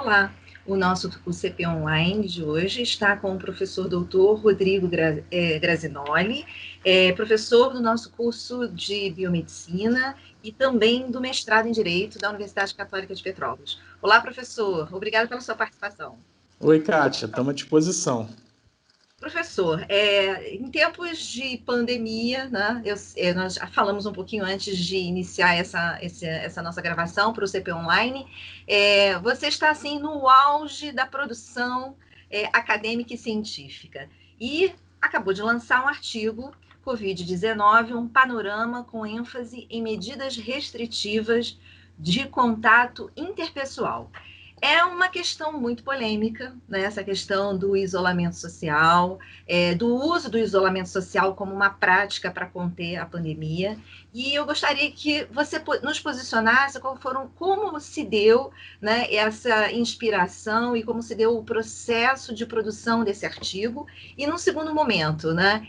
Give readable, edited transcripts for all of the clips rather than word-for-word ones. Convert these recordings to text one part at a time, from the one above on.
falar. O CP Online de hoje está com o professor doutor Rodrigo Grazinoli, professor do nosso curso de Biomedicina e também do mestrado em Direito da Universidade Católica de Petrópolis. Olá, professor. Obrigada pela sua participação. Oi, Kátia. Estamos à disposição. Professor, em tempos de pandemia, né, nós já falamos um pouquinho antes de iniciar essa nossa gravação para o CP Online, você está assim no auge da produção acadêmica e científica e acabou de lançar um artigo, Covid-19, um panorama com ênfase em medidas restritivas de contato interpessoal. É uma questão muito polêmica, né? Essa questão do isolamento social, do uso do isolamento social como uma prática para conter a pandemia. E eu gostaria que você nos posicionasse como se deu, né, essa inspiração e como se deu o processo de produção desse artigo. E, num segundo momento, né,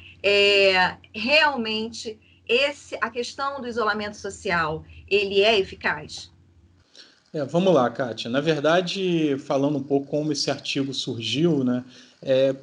realmente a questão do isolamento social, ele é eficaz? Vamos lá, Kátia. Na verdade, falando um pouco como esse artigo surgiu, né?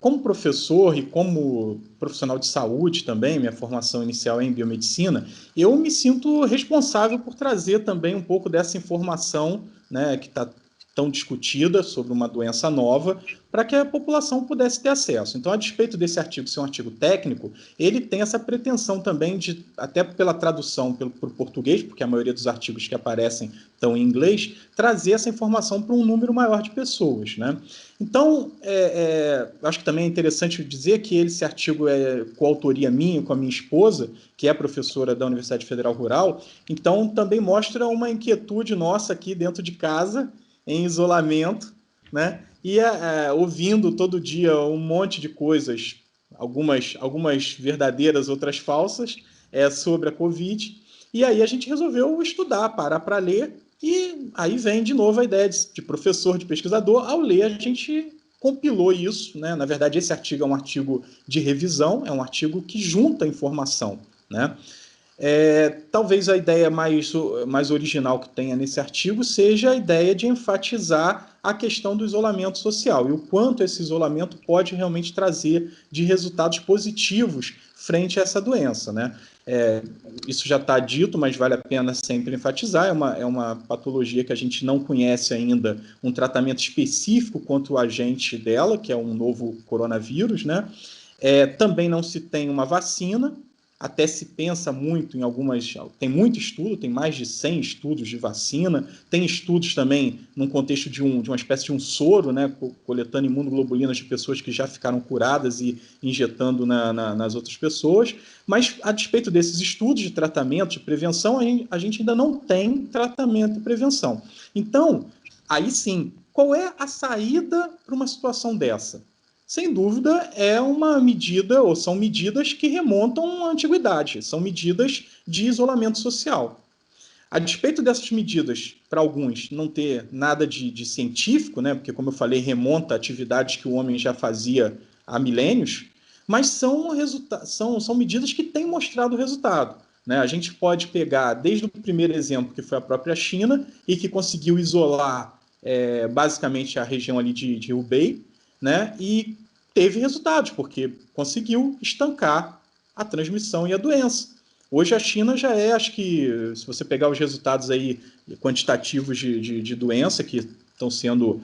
Como professor e como profissional de saúde também, minha formação inicial é em biomedicina, eu me sinto responsável por trazer também um pouco dessa informação, né, que está tão discutida sobre uma doença nova, para que a população pudesse ter acesso. Então, a despeito desse artigo ser um artigo técnico, ele tem essa pretensão também de, até pela tradução para o português, porque a maioria dos artigos que aparecem estão em inglês, trazer essa informação para um número maior de pessoas, né? Então, acho que também é interessante dizer que esse artigo é coautoria minha com a minha esposa, que é professora da Universidade Federal Rural, então também mostra uma inquietude nossa aqui dentro de casa, em isolamento, né? E ouvindo todo dia um monte de coisas, algumas verdadeiras, outras falsas, sobre a Covid. E aí a gente resolveu estudar, parar para ler, e aí vem de novo a ideia de professor, de pesquisador. Ao ler, a gente compilou isso, né? Na verdade, esse artigo é um artigo de revisão, é um artigo que junta informação, né? Talvez a ideia mais original que tenha nesse artigo seja a ideia de enfatizar a questão do isolamento social e o quanto esse isolamento pode realmente trazer de resultados positivos frente a essa doença, né? Isso já está dito, mas vale a pena sempre enfatizar, é uma patologia que a gente não conhece ainda um tratamento específico contra o agente dela, que é um novo coronavírus, né? Também não se tem uma vacina, até se pensa muito em tem muito estudo, tem mais de 100 estudos de vacina, tem estudos também num contexto de uma espécie de um soro, né, coletando imunoglobulinas de pessoas que já ficaram curadas e injetando nas outras pessoas, mas a despeito desses estudos de tratamento, de prevenção, a gente ainda não tem tratamento e prevenção. Então, aí sim, qual é a saída para uma situação dessa? Sem dúvida, é uma medida, ou são medidas que remontam à antiguidade, são medidas de isolamento social. A despeito dessas medidas, para alguns, não ter nada de científico, né, porque, como eu falei, remonta a atividades que o homem já fazia há milênios, mas são medidas que têm mostrado resultado. Né? A gente pode pegar desde o primeiro exemplo, que foi a própria China, e que conseguiu isolar basicamente a região ali de Hubei, né? E teve resultados, porque conseguiu estancar a transmissão e a doença. Hoje a China já acho que, se você pegar os resultados aí quantitativos de doença que estão sendo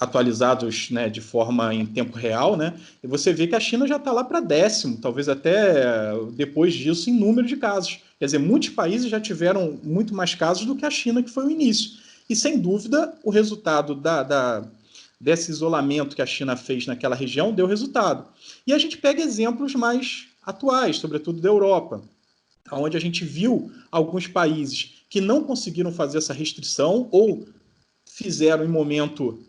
atualizados, né, de forma em tempo real, né, e você vê que a China já está lá para 10º, talvez até depois disso, em número de casos. Quer dizer, muitos países já tiveram muito mais casos do que a China, que foi o início. E, sem dúvida, o resultado desse isolamento que a China fez naquela região deu resultado. E a gente pega exemplos mais atuais, sobretudo da Europa, onde a gente viu alguns países que não conseguiram fazer essa restrição ou fizeram em momento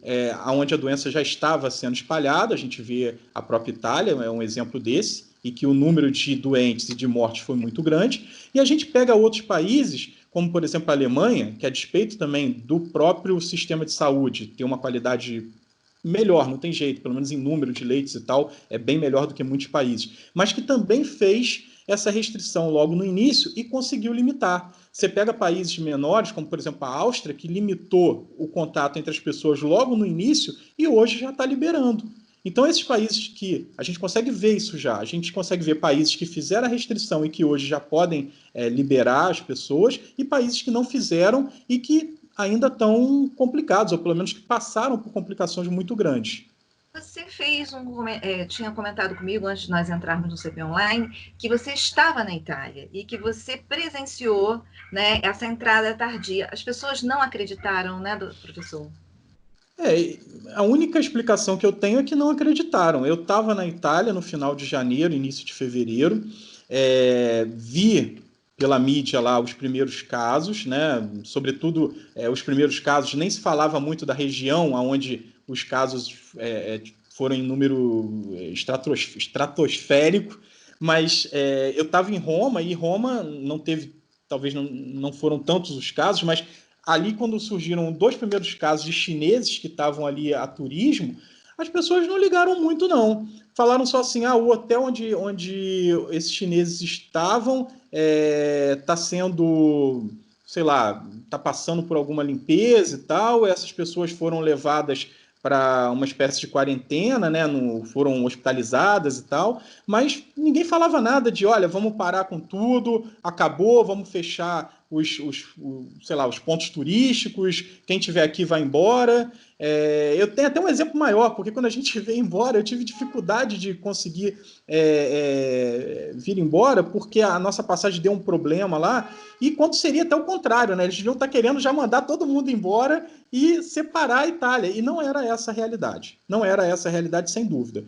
onde a doença já estava sendo espalhada. A gente vê a própria Itália, é um exemplo desse, e que o número de doentes e de mortes foi muito grande. E a gente pega outros países, como, por exemplo, a Alemanha, que a despeito também do próprio sistema de saúde ter uma qualidade melhor, não tem jeito, pelo menos em número de leitos e tal, é bem melhor do que muitos países, mas que também fez essa restrição logo no início e conseguiu limitar. Você pega países menores, como por exemplo a Áustria, que limitou o contato entre as pessoas logo no início e hoje já está liberando. Então, esses países que a gente consegue ver isso já, a gente consegue ver países que fizeram a restrição e que hoje já podem liberar as pessoas, e países que não fizeram e que ainda estão complicados, ou pelo menos que passaram por complicações muito grandes. Você tinha comentado comigo antes de nós entrarmos no CP Online que você estava na Itália e que você presenciou, né, essa entrada tardia. As pessoas não acreditaram, né, professor? A única explicação que eu tenho é que não acreditaram. Eu estava na Itália no final de janeiro, início de fevereiro, vi pela mídia lá os primeiros casos, né? Sobretudo os primeiros casos, nem se falava muito da região onde os casos foram em número estratosférico, mas eu estava em Roma e Roma não teve, talvez não foram tantos os casos, mas ali quando surgiram 2 primeiros casos de chineses que estavam ali a turismo, as pessoas não ligaram muito, não. Falaram só assim, o hotel onde esses chineses estavam está sendo, sei lá, está passando por alguma limpeza e tal, essas pessoas foram levadas para uma espécie de quarentena, né? Foram hospitalizadas e tal, mas ninguém falava nada de, olha, vamos parar com tudo, acabou, vamos fechar sei lá, os pontos turísticos, quem tiver aqui vai embora. Eu tenho até um exemplo maior, porque quando a gente veio embora, eu tive dificuldade de conseguir vir embora, porque a nossa passagem deu um problema lá, e quando seria até o contrário, né? Eles deviam estar querendo já mandar todo mundo embora e separar a Itália, e não era essa a realidade. Não era essa a realidade, sem dúvida.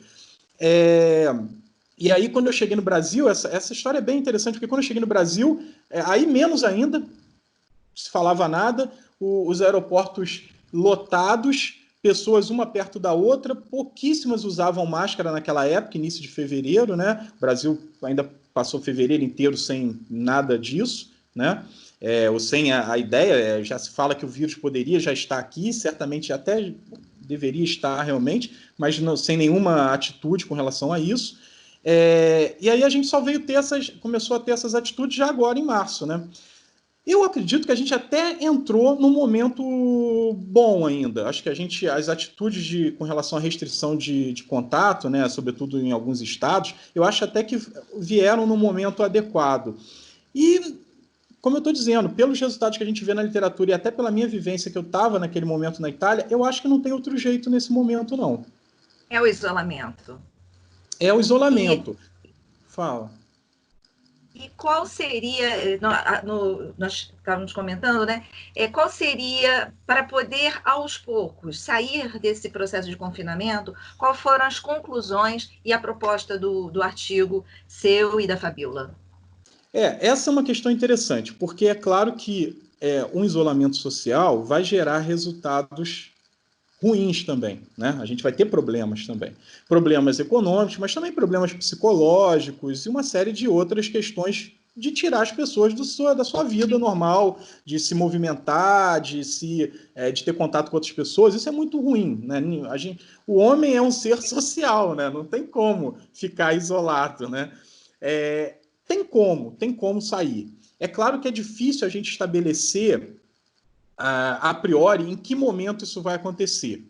E aí, quando eu cheguei no Brasil, essa história é bem interessante, porque quando eu cheguei no Brasil, aí menos ainda, se falava nada, os aeroportos lotados, pessoas uma perto da outra, pouquíssimas usavam máscara naquela época, início de fevereiro, né? O Brasil ainda passou fevereiro inteiro sem nada disso, né? Ou sem a ideia, já se fala que o vírus poderia já estar aqui, certamente até deveria estar realmente, mas não, sem nenhuma atitude com relação a isso. E aí a gente só começou a ter essas atitudes já agora em março, né? Eu acredito que a gente até entrou num momento bom ainda. Acho que as atitudes com relação à restrição de contato, né, sobretudo em alguns estados, eu acho até que vieram num momento adequado. E, como eu estou dizendo, pelos resultados que a gente vê na literatura e até pela minha vivência que eu estava naquele momento na Itália, eu acho que não tem outro jeito nesse momento, não. É o isolamento. É o isolamento. Fala. E qual seria, nós estávamos comentando, né? Qual seria, para poder, aos poucos, sair desse processo de confinamento, quais foram as conclusões e a proposta do artigo seu e da Fabiola? Essa é uma questão interessante, porque é claro que um isolamento social vai gerar resultados ruins também, né? A gente vai ter problemas também. Problemas econômicos, mas também problemas psicológicos e uma série de outras questões de tirar as pessoas da sua vida normal, de se movimentar, de ter contato com outras pessoas. Isso é muito ruim, né? O homem é um ser social, né? Não tem como ficar isolado, né? Tem como sair. É claro que é difícil a gente estabelecer a priori em que momento isso vai acontecer.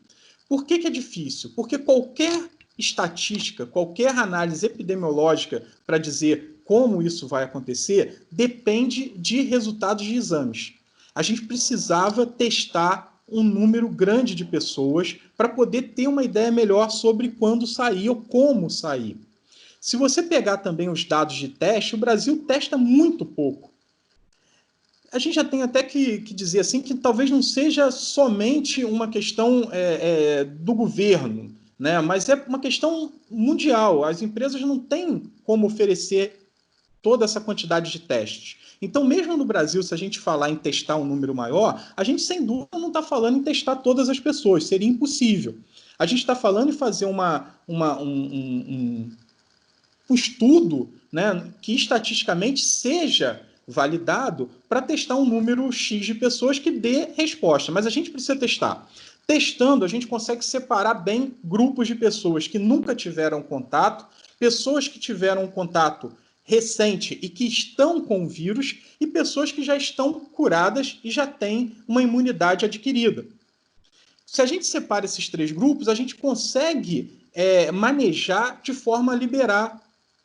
Por que é difícil? Porque qualquer estatística, qualquer análise epidemiológica para dizer como isso vai acontecer depende de resultados de exames. A gente precisava testar um número grande de pessoas para poder ter uma ideia melhor sobre quando sair ou como sair. Se você pegar também os dados de teste, o Brasil testa muito pouco. A gente já tem até que dizer assim que talvez não seja somente uma questão do governo, né? Mas é uma questão mundial. As empresas não têm como oferecer toda essa quantidade de testes. Então, mesmo no Brasil, se a gente falar em testar um número maior, a gente sem dúvida não está falando em testar todas as pessoas, seria impossível. A gente está falando em fazer um estudo, né, que estatisticamente seja validado para testar um número X de pessoas que dê resposta. Mas a gente precisa testar Testando, a gente consegue separar bem grupos de pessoas que nunca tiveram contato, pessoas que tiveram um contato recente e que estão com o vírus, e pessoas que já estão curadas e já têm uma imunidade adquirida. Se a gente separa esses 3 grupos, a gente consegue manejar de forma a liberar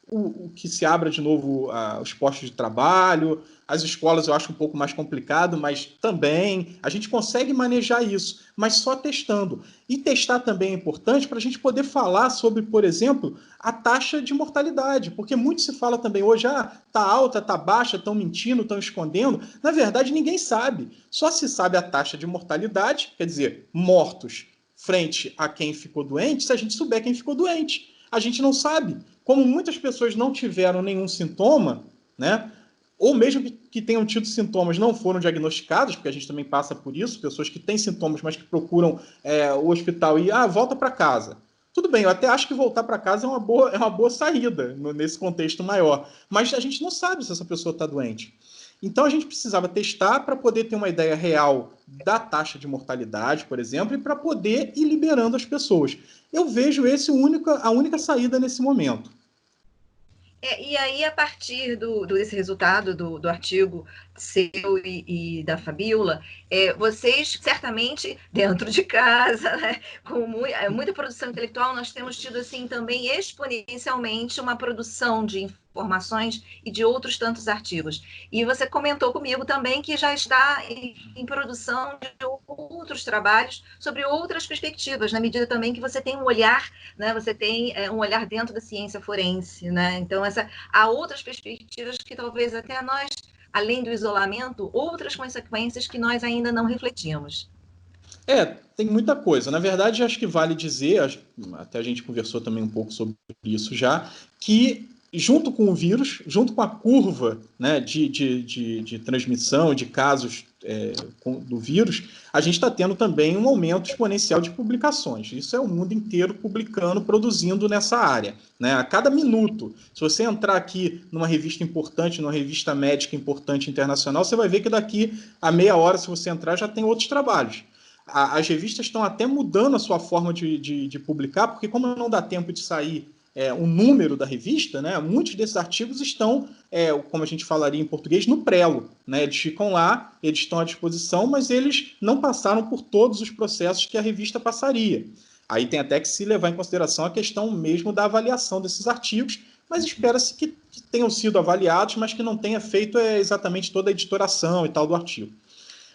o que se abra de novo os postos de trabalho, as escolas eu acho um pouco mais complicado, mas também a gente consegue manejar isso, mas só testando. E testar também é importante para a gente poder falar sobre, por exemplo, a taxa de mortalidade, porque muito se fala também hoje, tá alta, tá baixa, estão mentindo, estão escondendo. Na verdade, ninguém sabe. Só se sabe a taxa de mortalidade, quer dizer, mortos frente a quem ficou doente, se a gente souber quem ficou doente. A gente não sabe. Como muitas pessoas não tiveram nenhum sintoma, né? Ou mesmo que tenham tido sintomas, não foram diagnosticados, porque a gente também passa por isso, pessoas que têm sintomas, mas que procuram o hospital e volta para casa. Tudo bem, eu até acho que voltar para casa é uma boa saída nesse contexto maior, mas a gente não sabe se essa pessoa está doente. Então a gente precisava testar para poder ter uma ideia real da taxa de mortalidade, por exemplo, e para poder ir liberando as pessoas. Eu vejo a única saída nesse momento. E aí, a partir desse resultado do artigo seu e da Fabíola, vocês, certamente, dentro de casa, né, com muita produção intelectual, nós temos tido, assim, também exponencialmente uma produção de informações e de outros tantos artigos. E você comentou comigo também que já está em produção de outros trabalhos sobre outras perspectivas, na medida também que você tem um olhar, né, você tem um olhar dentro da ciência forense, né? Então, há outras perspectivas que talvez até nós, além do isolamento, outras consequências que nós ainda não refletimos. Tem muita coisa. Na verdade, acho que vale dizer, até a gente conversou também um pouco sobre isso já, que junto com o vírus, junto com a curva, né, de transmissão, de casos do vírus, a gente está tendo também um aumento exponencial de publicações. Isso é o mundo inteiro publicando, produzindo nessa área, né? A cada minuto, se você entrar aqui numa revista importante, numa revista médica importante internacional, você vai ver que daqui a meia hora, se você entrar, já tem outros trabalhos. As revistas estão até mudando a sua forma de publicar, porque como não dá tempo de sair um número da revista, né, muitos desses artigos estão, como a gente falaria em português, no prelo. Né, eles ficam lá, eles estão à disposição, mas eles não passaram por todos os processos que a revista passaria. Aí tem até que se levar em consideração a questão mesmo da avaliação desses artigos, mas espera-se que tenham sido avaliados, mas que não tenha feito exatamente toda a editoração e tal do artigo.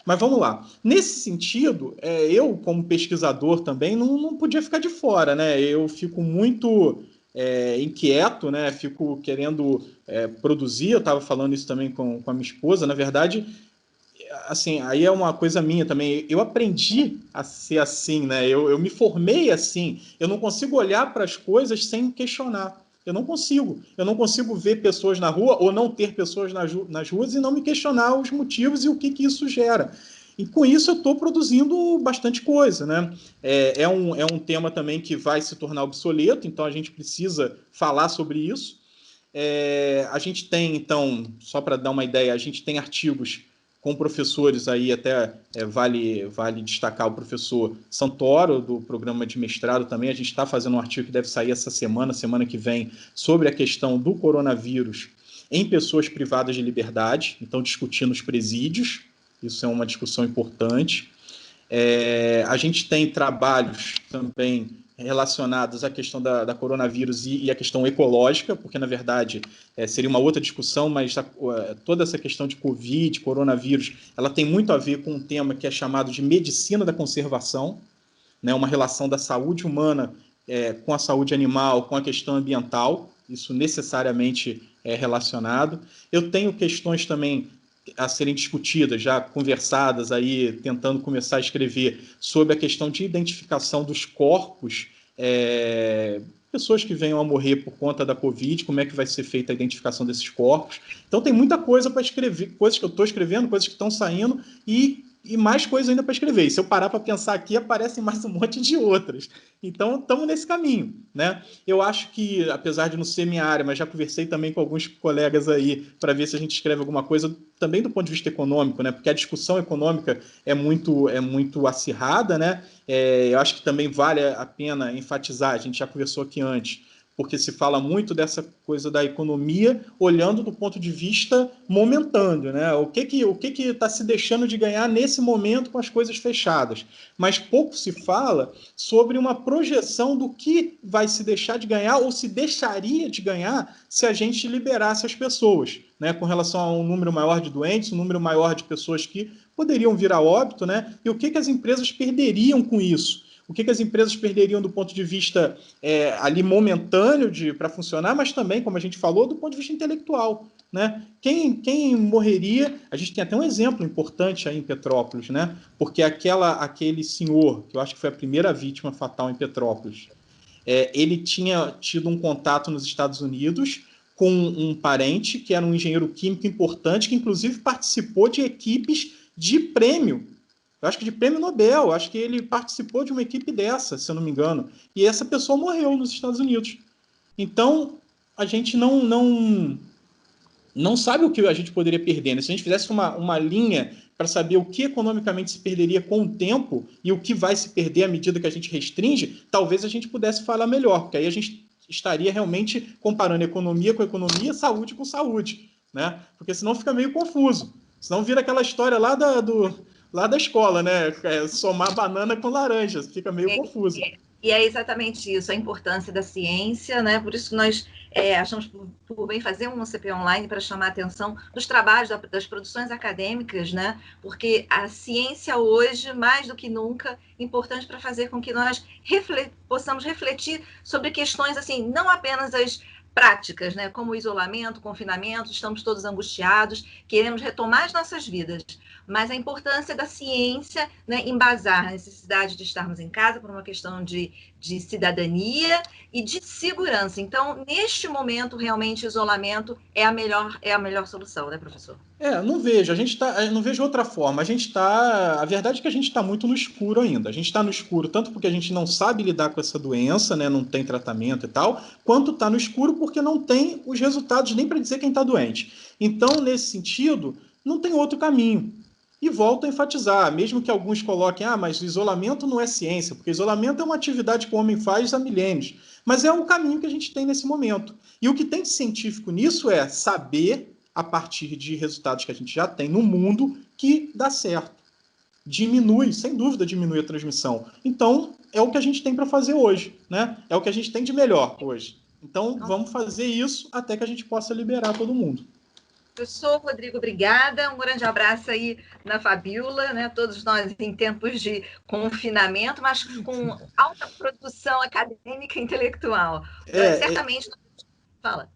Mas vamos lá. Nesse sentido, eu, como pesquisador também, não podia ficar de fora, né? Eu fico muito inquieto, né? Fico querendo produzir. Eu estava falando isso também com a minha esposa. Na verdade, assim, aí é uma coisa minha também. Eu aprendi a ser assim, né? Eu me formei assim. Eu não consigo olhar para as coisas sem questionar. Eu não consigo. Eu não consigo ver pessoas na rua ou não ter pessoas nas ruas e não me questionar os motivos e o que isso gera. E com isso eu estou produzindo bastante coisa, né? É um tema também que vai se tornar obsoleto, então a gente precisa falar sobre isso. A gente tem, então, só para dar uma ideia, a gente tem artigos com professores aí, até vale destacar o professor Santoro, do programa de mestrado também. A gente está fazendo um artigo que deve sair essa semana que vem, sobre a questão do coronavírus em pessoas privadas de liberdade, então discutindo os presídios, isso é uma discussão importante. A gente tem trabalhos também relacionados à questão da coronavírus e à questão ecológica, porque, na verdade, seria uma outra discussão, mas toda essa questão de Covid, coronavírus, ela tem muito a ver com um tema que é chamado de medicina da conservação, né, uma relação da saúde humana com a saúde animal, com a questão ambiental, isso necessariamente é relacionado. Eu tenho questões também a serem discutidas, já conversadas aí, tentando começar a escrever sobre a questão de identificação dos corpos, pessoas que venham a morrer por conta da Covid, como é que vai ser feita a identificação desses corpos. Então tem muita coisa para escrever, coisas que eu estou escrevendo, coisas que estão saindo, e e mais coisas ainda para escrever. E se eu parar para pensar aqui, aparecem mais um monte de outras. Então, estamos nesse caminho, né? Eu acho que, apesar de não ser minha área, mas já conversei também com alguns colegas aí para ver se a gente escreve alguma coisa, também do ponto de vista econômico, né? Porque a discussão econômica é muito acirrada, né? Eu acho que também vale a pena enfatizar, a gente já conversou aqui antes, porque se fala muito dessa coisa da economia olhando do ponto de vista momentâneo, né? O que está se deixando de ganhar nesse momento com as coisas fechadas. Mas pouco se fala sobre uma projeção do que vai se deixar de ganhar ou se deixaria de ganhar se a gente liberasse as pessoas, né? Com relação a um número maior de doentes, um número maior de pessoas que poderiam vir a óbito, né? E o que as empresas perderiam com isso? O que as empresas perderiam do ponto de vista ali momentâneo para funcionar, mas também, como a gente falou, do ponto de vista intelectual, né? Quem morreria... A gente tem até um exemplo importante aí em Petrópolis, né? Porque aquele senhor, que eu acho que foi a primeira vítima fatal em Petrópolis, ele tinha tido um contato nos Estados Unidos com um parente que era um engenheiro químico importante, que inclusive participou de equipes de prêmio. Eu acho que de prêmio Nobel, acho que ele participou de uma equipe dessa, se eu não me engano. E essa pessoa morreu nos Estados Unidos. Então, a gente não sabe o que a gente poderia perder, né? Se a gente fizesse uma linha para saber o que economicamente se perderia com o tempo e o que vai se perder à medida que a gente restringe, talvez a gente pudesse falar melhor, porque aí a gente estaria realmente comparando economia com economia, saúde com saúde, né? Porque senão fica meio confuso. Senão vira aquela história lá da escola, né? Somar banana com laranja, fica meio confuso. E é exatamente isso, a importância da ciência, né? Por isso que nós achamos por bem fazer um CP Online para chamar a atenção dos trabalhos, das produções acadêmicas, né? Porque a ciência hoje, mais do que nunca, é importante para fazer com que nós possamos refletir sobre questões assim, não apenas as práticas, né? Como o isolamento, confinamento, estamos todos angustiados, queremos retomar as nossas vidas, mas a importância da ciência, né, embasar a necessidade de estarmos em casa por uma questão de cidadania e de segurança. Então, neste momento, realmente, isolamento é a melhor solução, né, professor? Não vejo. Não vejo outra forma. A verdade é que a gente está muito no escuro ainda. A gente está no escuro tanto porque a gente não sabe lidar com essa doença, né, não tem tratamento e tal, quanto está no escuro porque não tem os resultados nem para dizer quem está doente. Então, nesse sentido, não tem outro caminho. E volto a enfatizar, mesmo que alguns coloquem, mas o isolamento não é ciência, porque isolamento é uma atividade que o homem faz há milênios. Mas é o caminho que a gente tem nesse momento. E o que tem de científico nisso é saber, a partir de resultados que a gente já tem no mundo, que dá certo. Diminui, sem dúvida, diminui a transmissão. Então, é o que a gente tem para fazer hoje, né? É o que a gente tem de melhor hoje. Então, vamos fazer isso até que a gente possa liberar todo mundo. Professor Rodrigo, obrigada. Um grande abraço aí na Fabiola, né? Todos nós em tempos de confinamento, mas com alta produção acadêmica e intelectual. Certamente. Fala.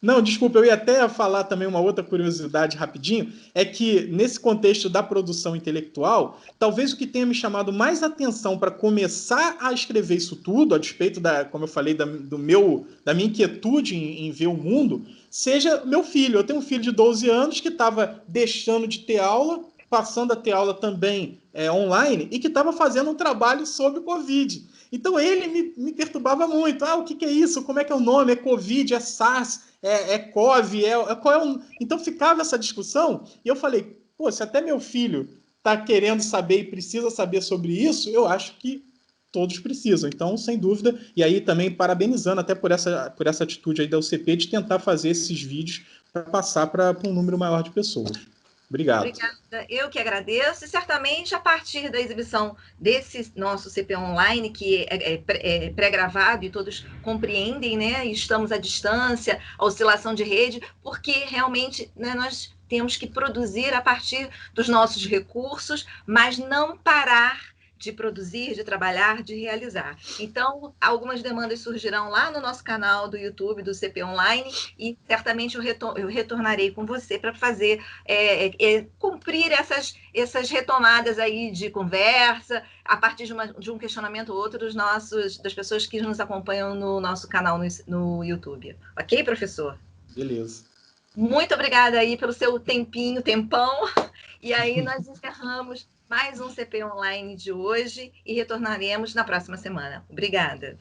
Não, desculpa, eu ia até falar também uma outra curiosidade rapidinho, é que nesse contexto da produção intelectual, talvez o que tenha me chamado mais atenção para começar a escrever isso tudo, a despeito como eu falei, da minha inquietude em ver o mundo, seja meu filho. Eu tenho um filho de 12 anos que estava deixando de ter aula, passando a ter aula também online, e que estava fazendo um trabalho sobre Covid. Então ele me perturbava muito. O que é isso? Como é que é o nome? É Covid? É SARS? É COV? Qual é o... Então ficava essa discussão e eu falei, se até meu filho está querendo saber e precisa saber sobre isso, eu acho que todos precisam. Então, sem dúvida, e aí também parabenizando até por essa atitude aí da UCP de tentar fazer esses vídeos para passar para um número maior de pessoas. Obrigado. Obrigada, eu que agradeço, e certamente a partir da exibição desse nosso CP Online, que é pré-gravado e todos compreendem, né? Estamos à distância, a oscilação de rede, porque realmente, né, nós temos que produzir a partir dos nossos recursos, mas não parar de produzir, de trabalhar, de realizar. Então, algumas demandas surgirão lá no nosso canal do YouTube, do CP Online, e certamente eu retornarei com você para fazer, cumprir essas retomadas aí de conversa, a partir de um questionamento ou outro das pessoas que nos acompanham no nosso canal no YouTube. Ok, professor? Beleza. Muito obrigada aí pelo seu tempão. E aí nós encerramos mais um CP Online de hoje e retornaremos na próxima semana. Obrigada.